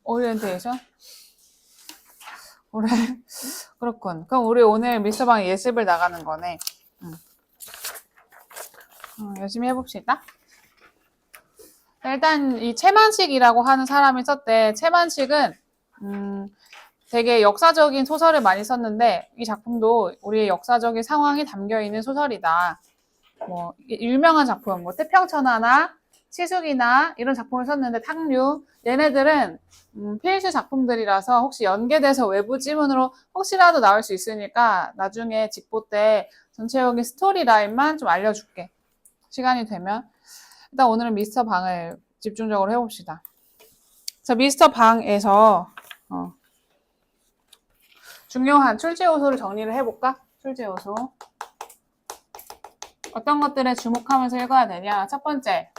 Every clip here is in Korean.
오리엔테이션? 그래. 그렇군. 그럼 우리 오늘 미스터방 예습을 나가는 거네. 열심히 해봅시다. 일단 이 채만식이라고 하는 사람이 썼대. 채만식은 되게 역사적인 소설을 많이 썼는데 이 작품도 우리의 역사적인 상황이 담겨있는 소설이다. 뭐 유명한 작품, 뭐 태평천하나 치숙이나 이런 작품을 썼는데 탕류 얘네들은 필수 작품들이라서 혹시 연계돼서 외부 지문으로 혹시라도 나올 수 있으니까 나중에 직보 때 전체적인 스토리 라인만 좀 알려줄게. 시간이 되면. 일단 오늘은 미스터 방을 집중적으로 해봅시다. 자, 미스터 방에서 중요한 출제 요소를 정리를 해볼까? 출제 요소. 어떤 것들에 주목하면서 읽어야 되냐? 첫 번째,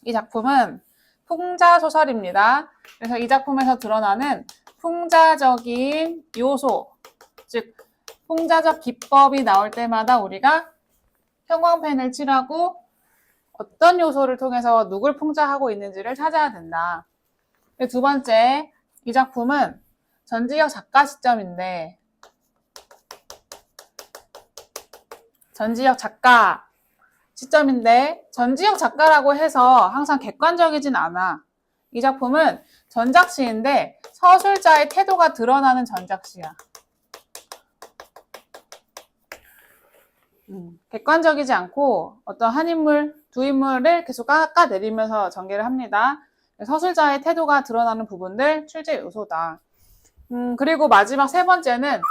이 작품은 풍자 소설입니다. 그래서 이 작품에서 드러나는 풍자적인 요소, 즉 풍자적 기법이 나올 때마다 우리가 형광펜을 칠하고 어떤 요소를 통해서 누굴 풍자하고 있는지를 찾아야 된다. 두 번째, 이 작품은 전지적 작가 시점인데 전지적 작가 시점인데 전지적 작가라고 해서 항상 객관적이진 않아. 이 작품은 전작시인데 서술자의 태도가 드러나는 전작시야. 객관적이지 않고 어떤 한 인물, 두 인물을 계속 깎아내리면서 전개를 합니다. 서술자의 태도가 드러나는 부분들 출제 요소다. 그리고 마지막 세 번째는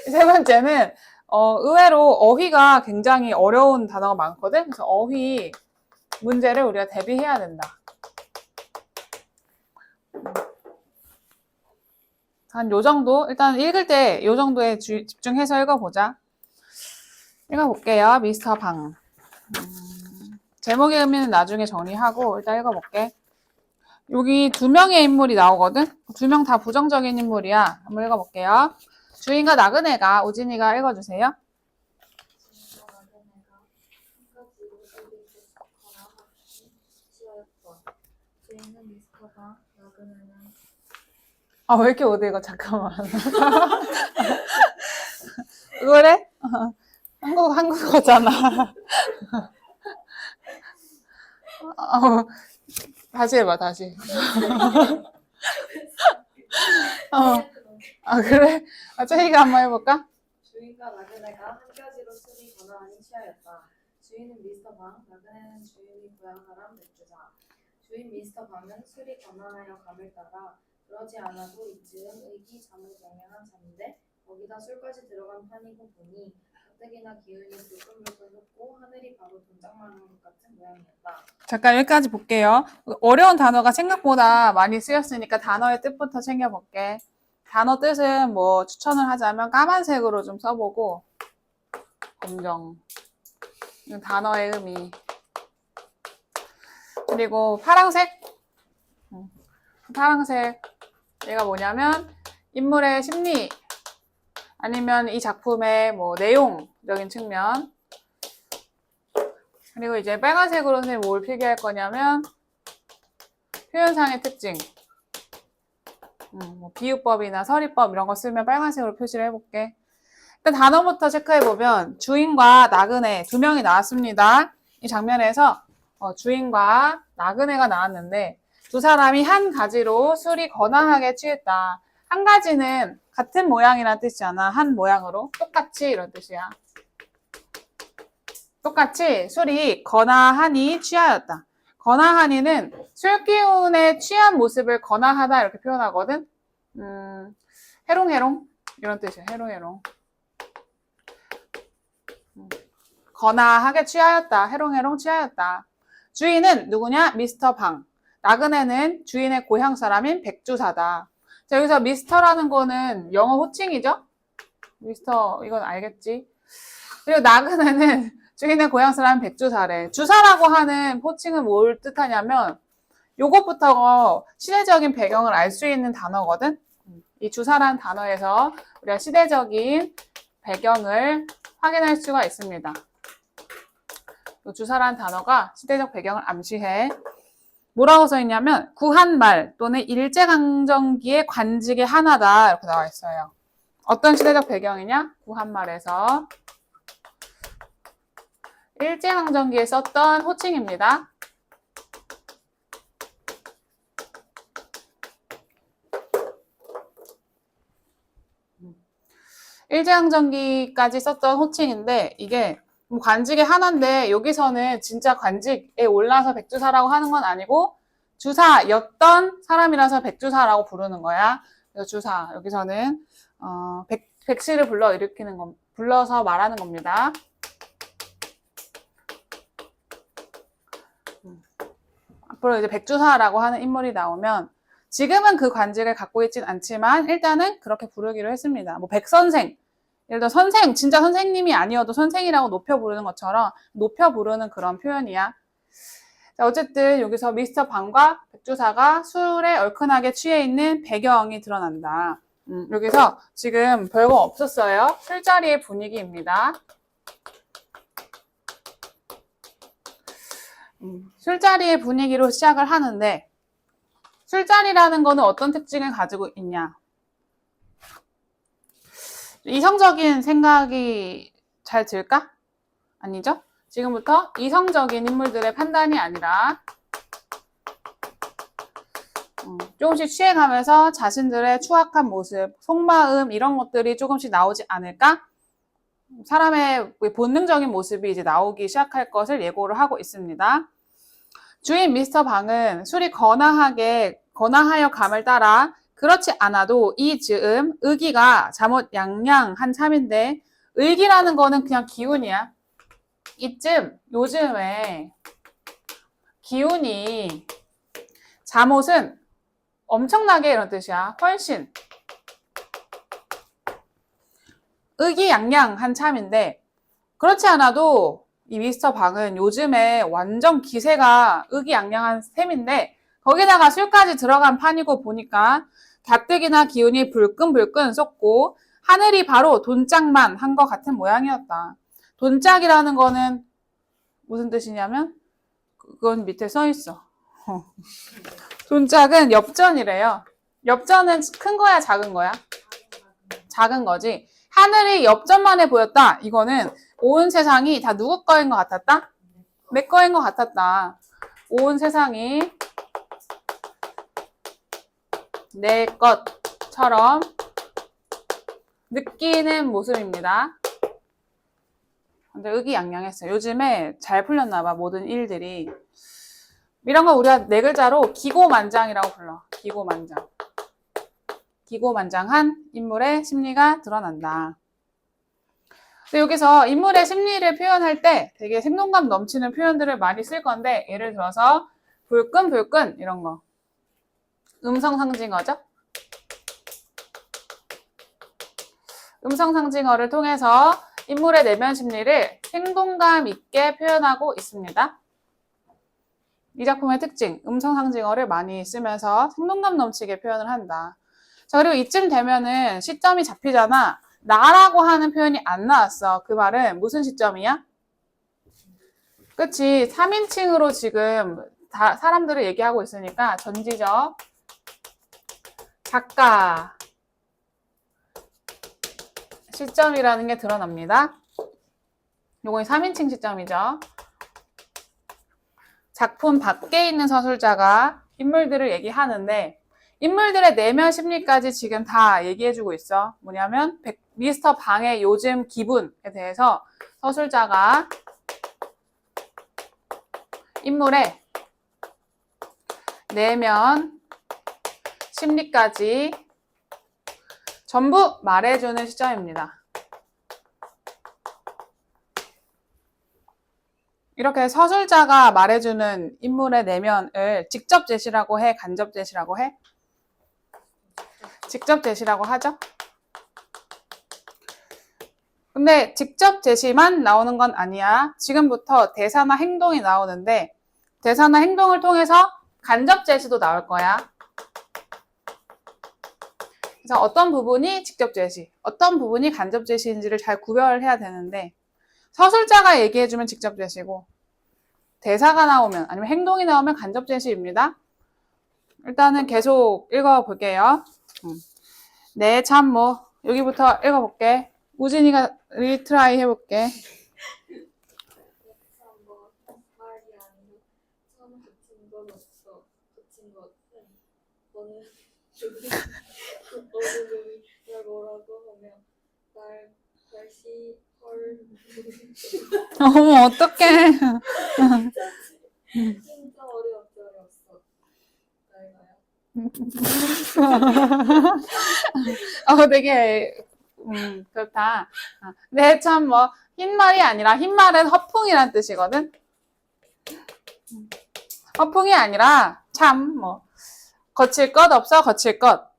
세 번째는 의외로 어휘가 굉장히 어려운 단어가 많거든. 그래서 어휘 문제를 우리가 대비해야 된다. 한 요 정도? 일단 읽을 때 요 정도에 집중해서 읽어보자. 읽어볼게요. 미스터 방. 제목의 의미는 나중에 정리하고 일단 읽어볼게. 여기 두 명의 인물이 나오거든? 두 명 다 부정적인 인물이야. 한번 읽어볼게요. 주인과 나그네가, 우진이가 읽어주세요. 주인은 미스터가, 나그네는 아, 왜 이렇게 못 읽어? 잠깐만. 그래? 한국어잖아. 다시 해봐, 다시. 그래? 제이가 한번 해볼까? 주인과 나그네가 한 가지로 술이 권한이 취하였다. 주인은 미스터 방, 나그네는 주인이 고향 사람 맥주사. 주인 미스터 방은 술이 권한하여 감을 따라 그러지 않아도 이쯤 의기잠을 경향한 잠인데 거기다 술까지 들어간 판이고 보니 가뜩이나 기운이 불끈불끈 솟고 하늘이 바로 돈장맞는 것 같은 모양이었다. 잠깐 여기까지 볼게요. 어려운 단어가 생각보다 많이 쓰였으니까 단어의 뜻부터 챙겨볼게. 단어 뜻은 뭐 추천을 하자면 까만색으로 좀 써보고 검정 단어의 의미 그리고 파랑색 얘가 뭐냐면 인물의 심리 아니면 이 작품의 뭐 내용적인 측면 그리고 이제 빨간색으로 선생님이 뭘 필기할 거냐면 표현상의 특징 뭐 비유법이나 서리법 이런 거 쓰면 빨간색으로 표시를 해볼게. 일단 단어부터 체크해보면 주인과 나그네 두 명이 나왔습니다. 이 장면에서 주인과 나그네가 나왔는데 두 사람이 한 가지로 술이 거나하게 취했다. 한 가지는 같은 모양이라는 뜻이잖아. 한 모양으로 똑같이 이런 뜻이야. 똑같이 술이 거나하니 취하였다. 거나하니는 술기운에 취한 모습을 거나하다 이렇게 표현하거든. 해롱해롱 이런 뜻이야. 해롱해롱. 거나하게 취하였다. 해롱해롱 취하였다. 주인은 누구냐? 미스터 방. 나그네는 주인의 고향 사람인 백주사다. 자, 여기서 미스터라는 거는 영어 호칭이죠? 미스터 이건 알겠지? 그리고 나그네는 주인의 고향 사람인 백주사래. 주사라고 하는 호칭은 뭘 뜻하냐면 요것부터 시대적인 배경을 알 수 있는 단어거든? 이 주사라는 단어에서 우리가 시대적인 배경을 확인할 수가 있습니다. 이 주사라는 단어가 시대적 배경을 암시해. 뭐라고 써 있냐면 구한말 또는 일제강점기의 관직의 하나다 이렇게 나와 있어요. 어떤 시대적 배경이냐? 구한말에서 일제강점기에 썼던 호칭입니다. 일제강점기까지 썼던 호칭인데 이게 관직의 하나인데 여기서는 진짜 관직에 올라서 백주사라고 하는 건 아니고 주사였던 사람이라서 백주사라고 부르는 거야. 그래서 주사 여기서는 백시를 불러서 말하는 겁니다. 앞으로 이제 백주사라고 하는 인물이 나오면 지금은 그 관직을 갖고 있진 않지만 일단은 그렇게 부르기로 했습니다. 뭐 백선생, 예를 들어 선생, 진짜 선생님이 아니어도 선생이라고 높여 부르는 것처럼 높여 부르는 그런 표현이야. 자, 어쨌든 여기서 미스터 방과 백주사가 술에 얼큰하게 취해 있는 배경이 드러난다. 여기서 지금 별거 없었어요. 술자리의 분위기입니다. 술자리의 분위기로 시작을 하는데 술자리라는 거는 어떤 특징을 가지고 있냐? 이성적인 생각이 잘 들까? 아니죠? 지금부터 이성적인 인물들의 판단이 아니라 조금씩 취해가면서 자신들의 추악한 모습, 속마음 이런 것들이 조금씩 나오지 않을까? 사람의 본능적인 모습이 이제 나오기 시작할 것을 예고를 하고 있습니다. 주인 미스터 방은 술이 거나하여 감을 따라 그렇지 않아도 이 즈음 의기가 잠옷 양양한 참인데 의기라는 거는 그냥 기운이야. 요즘에 기운이 잠옷은 엄청나게 이런 뜻이야. 훨씬 의기양양한 참인데 그렇지 않아도 이 미스터 방은 요즘에 완전 기세가 의기양양한 셈인데 거기다가 술까지 들어간 판이고 보니까 가뜩이나 기운이 불끈불끈 쏟고 하늘이 바로 돈짝만 한 것 같은 모양이었다. 돈짝이라는 거는 무슨 뜻이냐면 그건 밑에 써 있어. 돈짝은 엽전이래요. 엽전은 큰 거야 작은 거야? 작은 거지. 하늘이 엽전만해 보였다. 이거는 온 세상이 다 누구 거인 것 같았다? 내 거인 것 같았다. 온 세상이 내 것처럼 느끼는 모습입니다. 근데 의기양양했어요. 요즘에 잘 풀렸나 봐, 모든 일들이. 이런 거 우리가 네 글자로 기고만장이라고 불러. 기고만장. 기고만장한 인물의 심리가 드러난다. 근데 여기서 인물의 심리를 표현할 때 되게 생동감 넘치는 표현들을 많이 쓸 건데 예를 들어서 불끈불끈 이런 거. 음성상징어죠? 음성상징어를 통해서 인물의 내면 심리를 생동감 있게 표현하고 있습니다. 이 작품의 특징, 음성상징어를 많이 쓰면서 생동감 넘치게 표현을 한다. 자, 그리고 이쯤 되면은 시점이 잡히잖아. 나라고 하는 표현이 안 나왔어. 그 말은 무슨 시점이야? 그치? 3인칭으로 지금 다 사람들을 얘기하고 있으니까 전지적 작가 시점이라는 게 드러납니다. 요건 3인칭 시점이죠. 작품 밖에 있는 서술자가 인물들을 얘기하는데 인물들의 내면 심리까지 지금 다 얘기해주고 있어. 뭐냐면 미스터 방의 요즘 기분에 대해서 서술자가 인물의 내면 심리까지 전부 말해주는 시점입니다. 이렇게 서술자가 말해주는 인물의 내면을 직접 제시라고 해? 간접 제시라고 해? 직접 제시라고 하죠? 근데 직접 제시만 나오는 건 아니야. 지금부터 대사나 행동이 나오는데 대사나 행동을 통해서 간접 제시도 나올 거야. 그래서 어떤 부분이 직접 제시, 어떤 부분이 간접 제시인지를 잘 구별해야 되는데 서술자가 얘기해주면 직접 제시고 대사가 나오면 아니면 행동이 나오면 간접 제시입니다. 일단은 계속 읽어볼게요. 네, 참 뭐 여기부터 읽어볼게. 우진이가 리트라이 해볼게. 뭐 말이 아니고 처음 붙인 건 없어. 붙인 것은 어느 놈이 날 뭐라고 하며 날 다시 헐 어머, 어떡해. 진짜 어려웠어. 나이가요. 되게 그렇다. 네, 참 뭐 흰말이 아니라 흰말은 허풍이란 뜻이거든. 허풍이 아니라 참 뭐 거칠 것 없어 거칠 것.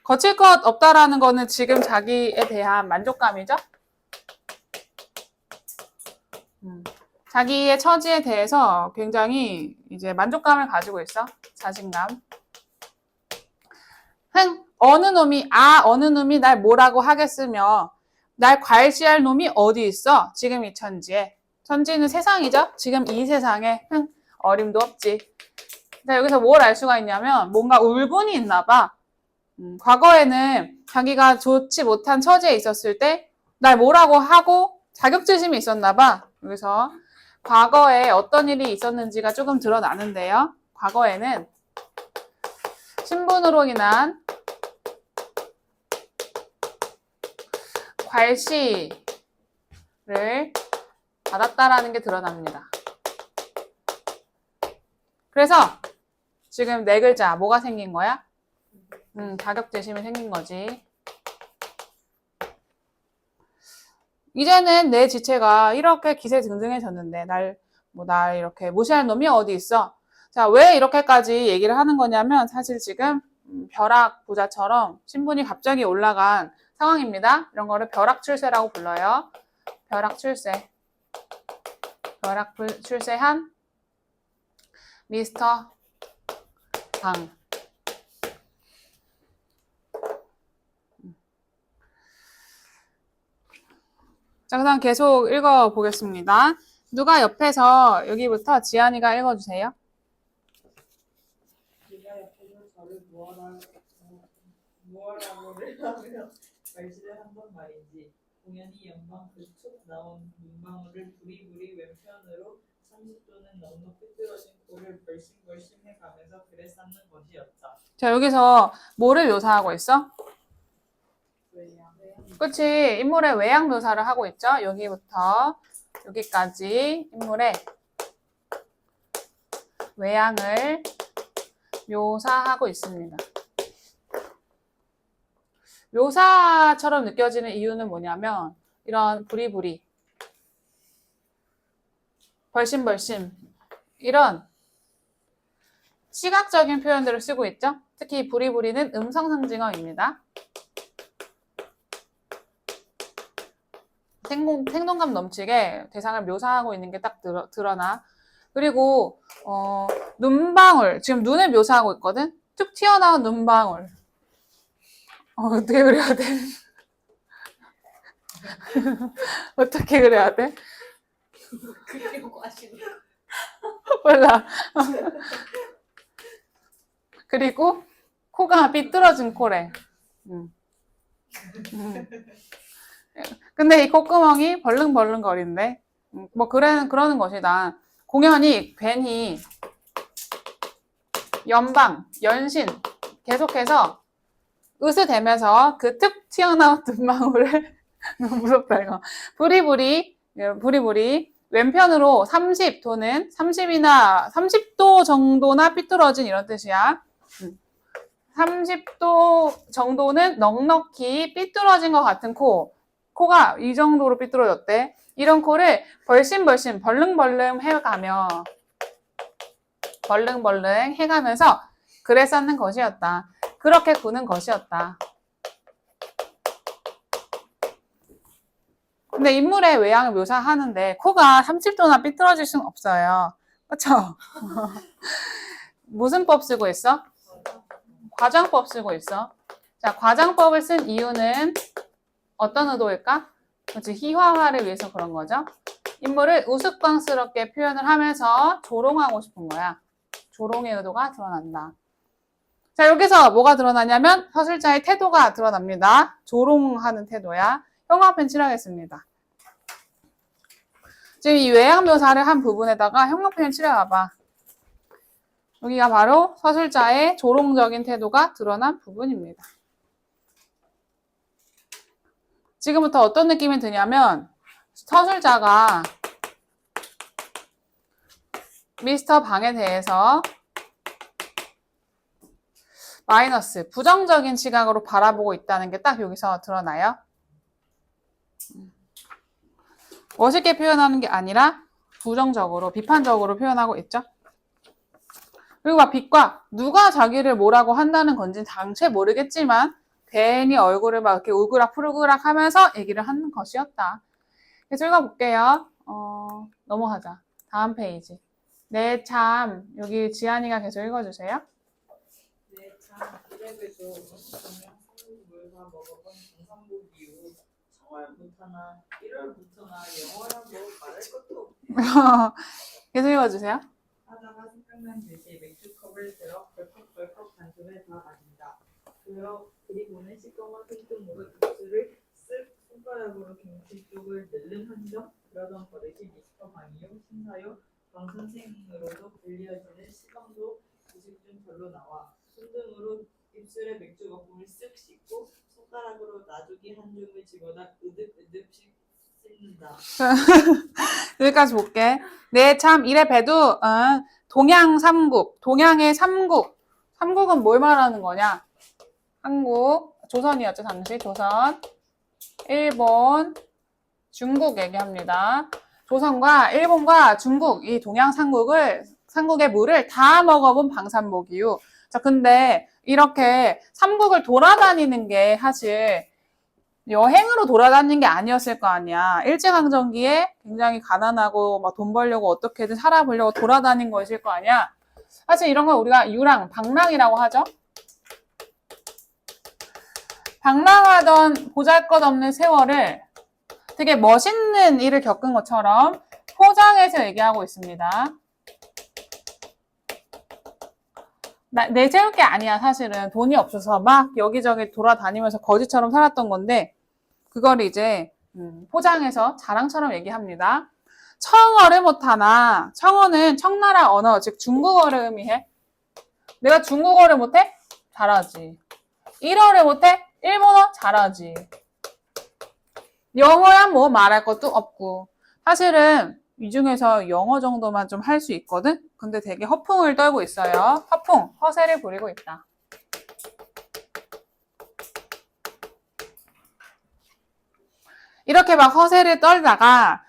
거칠 것 없다라는 거는 지금 자기에 대한 만족감이죠. 자기의 처지에 대해서 굉장히 이제 만족감을 가지고 있어. 자신감. 어느 놈이 날 뭐라고 하겠으며 날 괄시할 놈이 어디 있어? 지금 이 천지에. 천지는 세상이죠. 지금 이 세상에 어림도 없지. 자, 여기서 뭘 알 수가 있냐면 뭔가 울분이 있나 봐. 과거에는 자기가 좋지 못한 처지에 있었을 때 날 뭐라고 하고 자격지심이 있었나 봐. 여기서 과거에 어떤 일이 있었는지가 조금 드러나는데요. 과거에는 신분으로 인한 괄시를 받았다라는 게 드러납니다. 그래서 지금 네 글자 뭐가 생긴 거야? 자격지심이 생긴 거지. 이제는 내 지체가 이렇게 기세등등해졌는데 날 이렇게 무시할 놈이 어디 있어? 자, 왜 이렇게까지 얘기를 하는 거냐면 사실 지금 벼락 부자처럼 신분이 갑자기 올라간 상황입니다. 이런 거를 벼락출세라고 불러요. 벼락출세. 벼락출세한 미스터 방. 자, 그다음 계속 읽어보겠습니다. 누가 옆에서 여기부터 지안이가 읽어주세요. 네가 옆에서 저를 무엇라고를 하며 말실을 한번 말인지 공연히 영광 그 툭 나온 눈망울을 부리부리 왼편으로 30도는 넉넉 삐뚤어진 코를 벌심벌심 해가면서 글에 쌓는 것이었다. 자, 여기서 뭐를 묘사하고 있어? 왜냐? 그치? 인물의 외양 묘사를 하고 있죠? 여기부터 여기까지 인물의 외양을 묘사하고 있습니다. 묘사처럼 느껴지는 이유는 뭐냐면 이런 부리부리, 벌심벌심 이런 시각적인 표현들을 쓰고 있죠? 특히 부리부리는 음성상징어입니다. 생동감 넘치게 대상을 묘사하고 있는 게 딱 드러나. 그리고 눈방울, 지금 눈을 묘사하고 있거든? 툭 튀어나온 눈방울. 어떻게 그려야 돼? 어떻게 그려야 돼? 그리려고 하시는 몰라. 그리고 코가 삐뚤어진 코래. 근데 이 콧구멍이 벌릉벌릉 거린대. 뭐 그러는 것이다. 공연이 괜히 연신 계속해서 으스대면서 그 툭 튀어나온 눈망울을 너무 무섭다 이거. 부리부리 왼편으로 30도는 30도 정도나 삐뚤어진 이런 뜻이야. 30도 정도는 넉넉히 삐뚤어진 것 같은 코가 이 정도로 삐뚤어졌대. 이런 코를 벌심벌심 벌릉벌릉 해가면서 글에 쌓는 것이었다. 그렇게 구는 것이었다. 근데 인물의 외양을 묘사하는데 코가 30도나 삐뚤어질 수는 없어요. 그렇죠? 무슨 법 쓰고 있어? 과장법 쓰고 있어. 자, 과장법을 쓴 이유는 어떤 의도일까? 그렇지, 희화화를 위해서 그런 거죠. 인물을 우스꽝스럽게 표현을 하면서 조롱하고 싶은 거야. 조롱의 의도가 드러난다. 자, 여기서 뭐가 드러나냐면 서술자의 태도가 드러납니다. 조롱하는 태도야. 형광펜 칠하겠습니다. 지금 이 외양 묘사를 한 부분에다가 형광펜을 칠해봐봐. 여기가 바로 서술자의 조롱적인 태도가 드러난 부분입니다. 지금부터 어떤 느낌이 드냐면 서술자가 미스터 방에 대해서 마이너스, 부정적인 시각으로 바라보고 있다는 게 딱 여기서 드러나요. 멋있게 표현하는 게 아니라 부정적으로, 비판적으로 표현하고 있죠. 그리고 막 빛과 누가 자기를 뭐라고 한다는 건지 당최 모르겠지만 괜히 얼굴을 막 이렇게 우그락푸르그락 하면서 얘기를 하는 것이었다. 그래서 읽어볼게요. 넘어가자. 다음 페이지. 네, 참. 여기 지안이가 계속 읽어주세요. 네, 참 이래봬도 정량 한국물과 먹어본 경상복 이후 청월부터나 1월부터나 영어란 뭐 말할 것도 없고 계속 읽어주세요. 하다가 생각난 듯이 맥주컵을 들어 벌컥벌컥 한숨에 다 마신다. 그리고는 시꺼먼 손등으로 입술을 쓱 손가락으로 김치 쪽을 늘름 한 점. 그러던 버릇이 미스터 방이요, 신사요, 방 선생으로도 불리어지는 시방도 지식중 절로 나와 손등으로 입술에 맥주 거품을 쓱 씻고 손가락으로 나주기 한 줌을 집어다 으득으득씩 씹는다. 여기까지 볼게. 네, 참, 이래 봬도, 동양 삼국, 동양의 삼국. 삼국은 뭘 말하는 거냐? 한국, 조선이었죠, 당시. 조선, 일본, 중국 얘기합니다. 조선과 일본과 중국, 이 동양 삼국의 물을 다 먹어본 방산복이유. 자, 근데 이렇게 삼국을 돌아다니는 게 사실 여행으로 돌아다니는 게 아니었을 거 아니야. 일제강점기에 굉장히 가난하고 막 돈 벌려고 어떻게든 살아보려고 돌아다닌 것일 거 아니야. 사실 이런 걸 우리가 유랑, 방랑이라고 하죠. 방랑하던 보잘것없는 세월을 되게 멋있는 일을 겪은 것처럼 포장해서 얘기하고 있습니다. 내세울 게 아니야, 사실은. 돈이 없어서 막 여기저기 돌아다니면서 거지처럼 살았던 건데 그걸 이제 포장해서 자랑처럼 얘기합니다. 청어를 못하나, 청어는 청나라 언어, 즉 중국어를 의미해. 내가 중국어를 못해? 잘하지. 일어를 못해? 일본어? 잘하지. 영어야 뭐 말할 것도 없고. 사실은 이 중에서 영어 정도만 좀 할 수 있거든? 근데 되게 허풍을 떨고 있어요. 허풍, 허세를 부리고 있다. 이렇게 막 허세를 떨다가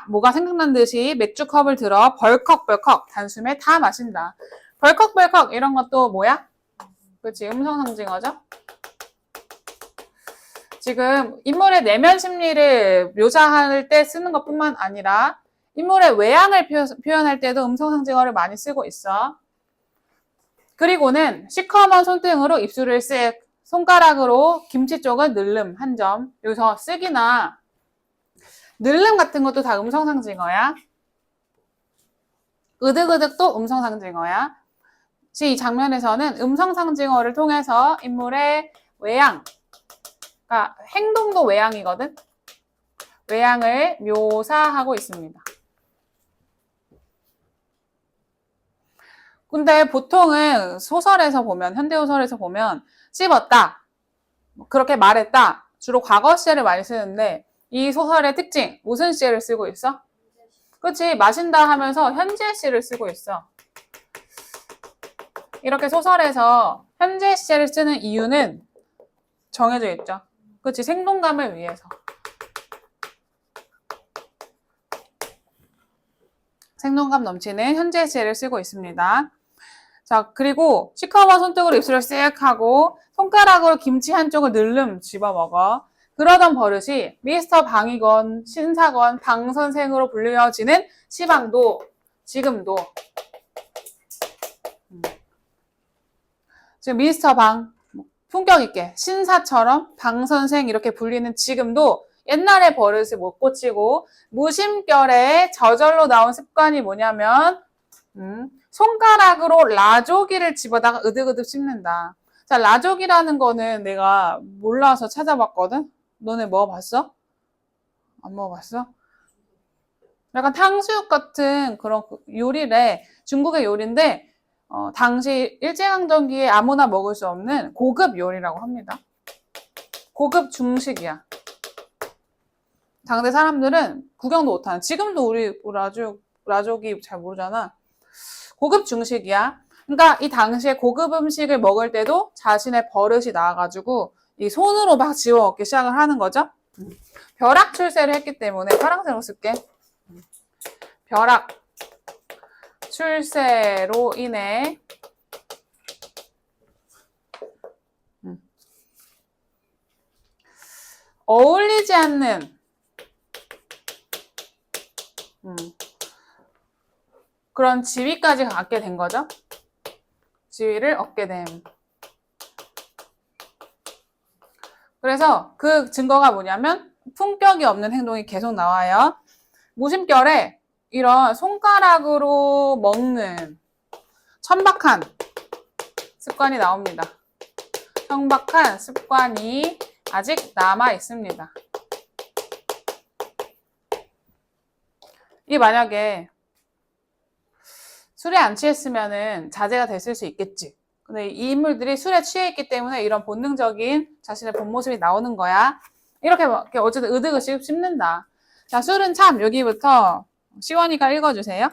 뭐가 생각난 듯이 맥주컵을 들어 벌컥벌컥 단숨에 다 마신다. 벌컥벌컥 이런 것도 뭐야? 그렇지, 음성상징어죠? 지금 인물의 내면 심리를 묘사할 때 쓰는 것뿐만 아니라 인물의 외양을 표현할 때도 음성상징어를 많이 쓰고 있어. 그리고는 시커먼 손등으로 입술을 쓱, 손가락으로 김치 쪽을 늘름 한 점. 여기서 쓱이나 늘름 같은 것도 다 음성상징어야. 으득으득도 음성상징어야. 이 장면에서는 음성상징어를 통해서 인물의 외양, 그러니까 행동도 외양이거든. 외양을 묘사하고 있습니다. 근데 보통은 소설에서 보면, 현대소설에서 보면 씹었다, 그렇게 말했다, 주로 과거 시제를 많이 쓰는데 이 소설의 특징, 무슨 시제를 쓰고 있어? 그치, 마신다 하면서 현재 시를 쓰고 있어. 이렇게 소설에서 현재 시제를 쓰는 이유는 정해져 있죠. 그치, 생동감을 위해서. 생동감 넘치는 현재 시제를 쓰고 있습니다. 자, 그리고 시커먼 손등으로 입술을 쓱 하고 손가락으로 김치 한쪽을 늘름 집어먹어. 그러던 버릇이 미스터 방이건 신사건 방 선생으로 불려지는 시방도 지금도 지금 미스터 방, 품격 있게 신사처럼 방 선생 이렇게 불리는 지금도 옛날에 버릇을 못 고치고 무심결에 저절로 나온 습관이 뭐냐면 손가락으로 라조기를 집어다가 으득으득 씹는다. 자, 라조기라는 거는 내가 몰라서 찾아봤거든? 너네 먹어봤어? 안 먹어봤어? 약간 탕수육 같은 그런 요리래. 중국의 요리인데 당시 일제강점기에 아무나 먹을 수 없는 고급 요리라고 합니다. 고급 중식이야. 당대 사람들은 구경도 못하는. 지금도 우리 라조기 잘 모르잖아. 고급 중식이야. 그러니까 이 당시에 고급 음식을 먹을 때도 자신의 버릇이 나와가지고 이 손으로 막 집어 먹기 시작을 하는 거죠. 벼락 출세를 했기 때문에 파란색으로 쓸게. 벼락 출세로 인해 어울리지 않는 그런 지위까지 갖게 된 거죠. 지위를 얻게 됨. 그래서 그 증거가 뭐냐면 품격이 없는 행동이 계속 나와요. 무심결에 이런 손가락으로 먹는 천박한 습관이 나옵니다. 천박한 습관이 아직 남아 있습니다. 이게 만약에 술에 안 취했으면은 자제가 됐을 수 있겠지. 근데 이 인물들이 술에 취해 있기 때문에 이런 본능적인 자신의 본 모습이 나오는 거야. 이렇게 어쨌든 으득으득 씹는다. 자, 술은 참 여기부터 시원이가 읽어주세요.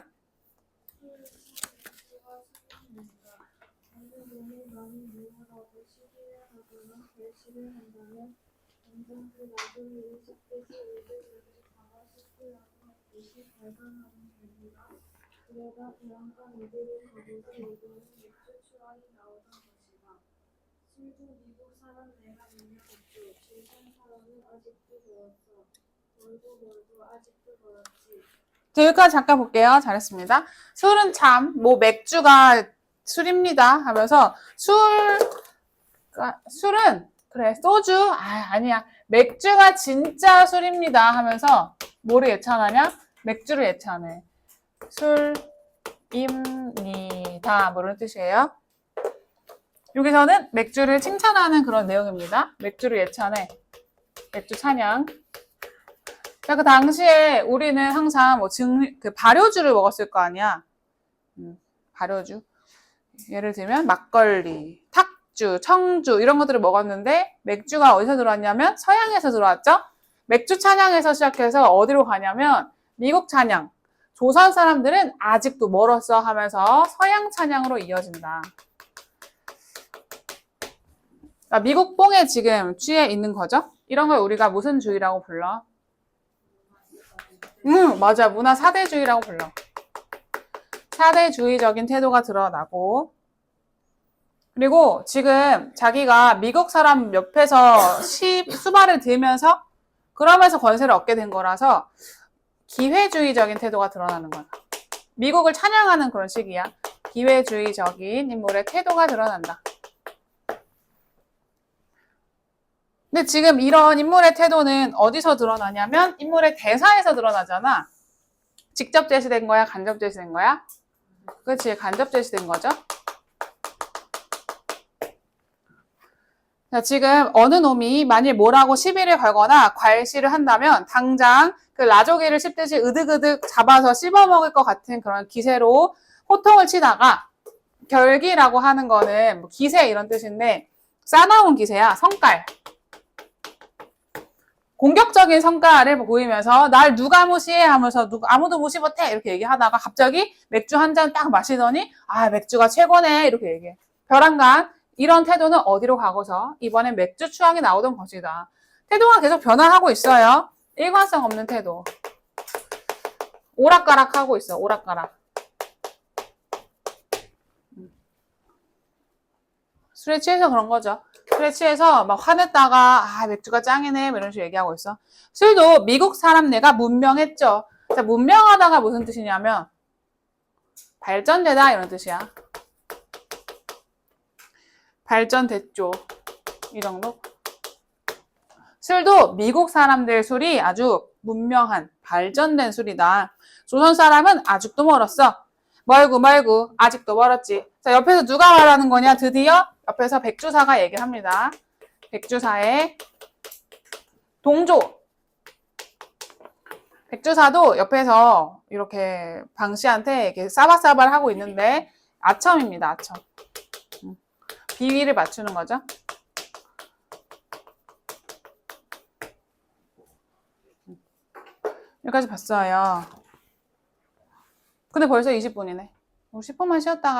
그러다 불안감 이들을 거두고 이거는 맥주 추억이 나오던 것이다. 술도 미국 사람 내가 유명했죠. 질산 사람은 아직도 그렇어. 멀고 아직도 그렇지. 자, 여기까지 잠깐 볼게요. 잘했습니다. 술은 참, 맥주가 술입니다. 하면서 술은 그래 소주 아니야 맥주가 진짜 술입니다 하면서 뭐를 예찬하냐? 맥주를 예찬해. 술입니다. 뭐라는 뜻이에요? 여기서는 맥주를 칭찬하는 그런 내용입니다. 맥주를 예찬해. 맥주 찬양. 자, 그 당시에 우리는 항상 발효주를 먹었을 거 아니야. 발효주. 예를 들면 막걸리, 탁주, 청주 이런 것들을 먹었는데 맥주가 어디서 들어왔냐면 서양에서 들어왔죠. 맥주 찬양에서 시작해서 어디로 가냐면 미국 찬양. 조선 사람들은 아직도 멀었어 하면서 서양 찬양으로 이어진다. 미국 뽕에 지금 취해 있는 거죠. 이런 걸 우리가 무슨 주의라고 불러? 맞아. 문화 사대주의라고 불러. 사대주의적인 태도가 드러나고 그리고 지금 자기가 미국 사람 옆에서 수발을 들면서 그러면서 권세를 얻게 된 거라서 기회주의적인 태도가 드러나는 거야. 미국을 찬양하는 그런 식이야. 기회주의적인 인물의 태도가 드러난다. 근데 지금 이런 인물의 태도는 어디서 드러나냐면 인물의 대사에서 드러나잖아. 직접 제시된 거야? 간접 제시된 거야? 그렇지, 간접 제시된 거죠. 자, 지금 어느 놈이 만일 뭐라고 시비를 걸거나 괄시를 한다면 당장 그 라조기를 씹듯이 으득으득 잡아서 씹어먹을 것 같은 그런 기세로 호통을 치다가 결기라고 하는 거는 기세 이런 뜻인데 싸나운 기세야. 성깔. 공격적인 성깔을 보이면서 날 누가 무시해 하면서 아무도 무시 못해 이렇게 얘기하다가 갑자기 맥주 한 잔 딱 마시더니 맥주가 최고네 이렇게 얘기해. 벼랑간 이런 태도는 어디로 가고서 이번엔 맥주 추앙이 나오던 것이다. 태도가 계속 변화하고 있어요. 일관성 없는 태도. 오락가락 하고 있어. 오락가락. 술에 취해서 그런 거죠. 술에 취해서 막 화냈다가 맥주가 짱이네 이런 식으로 얘기하고 있어. 술도 미국 사람네가 문명했죠. 자, 문명하다가 무슨 뜻이냐면 발전되다 이런 뜻이야. 발전됐죠. 이 정도. 술도 미국 사람들 술이 아주 문명한 발전된 술이다. 조선 사람은 아직도 멀었어. 멀고 아직도 멀었지. 자, 옆에서 누가 말하는 거냐? 드디어 옆에서 백주사가 얘기를 합니다. 백주사의 동조. 백주사도 옆에서 이렇게 방 씨한테 이렇게 싸발싸발 하고 있는데 아첨입니다. 아첨. 비위를 맞추는 거죠. 여기까지 봤어요. 근데 벌써 20분이네. 10분만 쉬었다가